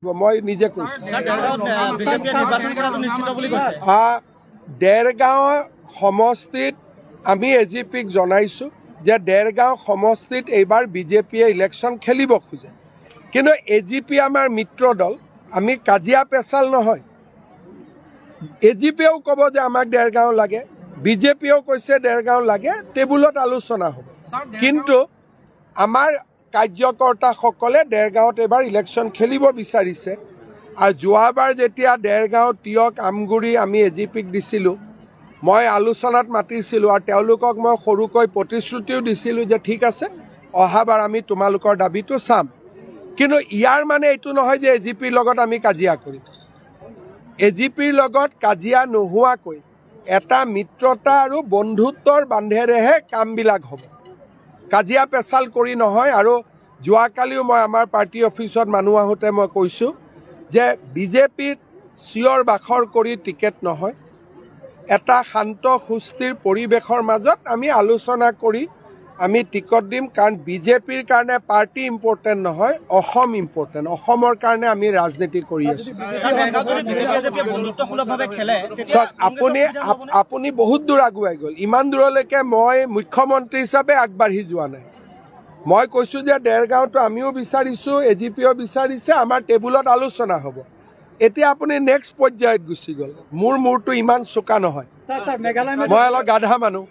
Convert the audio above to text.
মই নিজে কৈছো দেৰগাঁও সমষ্টিত আমি এজিপিক জনাইছো যে দেৰগাঁও সমষ্টিত এইবাৰ বিজেপিয়ে ইলেকশ্যন খেলিব খোজে, কিন্তু এজিপি আমাৰ মিত্ৰ দল, আমি কাজিয়া পেচাল নহয়। এজিপিয়েও ক'ব যে আমাক দেৰগাঁও লাগে, বিজেপিয়েও কৈছে দেৰগাঁও লাগে, টেবুলত আলোচনা হ'ব। কিন্তু আমাৰ কাৰ্যকৰ্তাসকলে দেৰগাঁৱত এইবাৰ ইলেকশ্যন খেলিব বিচাৰিছে। আৰু যোৱাবাৰ যেতিয়া দেৰগাঁও তিয়ক আমগুৰি আমি এজিপিক দিছিলোঁ, মই আলোচনাত মাতিছিলোঁ আৰু তেওঁলোকক মই সৰুকৈ প্ৰতিশ্ৰুতিও দিছিলোঁ যে ঠিক আছে, অহাবাৰ আমি তোমালোকৰ দাবীটো চাম। কিন্তু ইয়াৰ মানে এইটো নহয় যে এজিপিৰ লগত আমি কাজিয়া কৰিম। এজিপিৰ লগত কাজিয়া নোহোৱাকৈ এটা মিত্ৰতা আৰু বন্ধুত্বৰ বান্ধেৰেহে কামবিলাক হ'ব, কাজিয়া পেচাল কৰি নহয়। আৰু যোৱাকালিও মই আমাৰ পাৰ্টি অফিচত মানুহ আহোঁতে মই কৈছোঁ যে বিজেপিত চিঞৰ বাখৰ কৰি টিকেট নহয়, এটা শান্ত সুস্থিৰ পৰিৱেশৰ মাজত আমি আলোচনা কৰি আমি টিকট দিম। কাৰণ বিজেপিৰ কাৰণে পাৰ্টি ইম্পৰ্টেণ্ট নহয়, অসম ইম্পৰ্টেণ্ট। অসমৰ কাৰণে আমি ৰাজনীতি কৰি আছোঁ। আপুনি বহুত দূৰ আগুৱাই গ'ল। ইমান দূৰলৈকে মই মুখ্যমন্ত্ৰী হিচাপে আগবাঢ়ি যোৱা নাই। মই কৈছোঁ যে দেৰগাঁওটো আমিও বিচাৰিছোঁ, এজিপিও বিচাৰিছে, আমাৰ টেবুলত আলোচনা হ'ব। এতিয়া আপুনি নেক্সট পৰ্যায়ত গুচি গ'ল। মোৰ মূৰটো ইমান চোকা নহয়, মই অলপ গাধা মানুহ।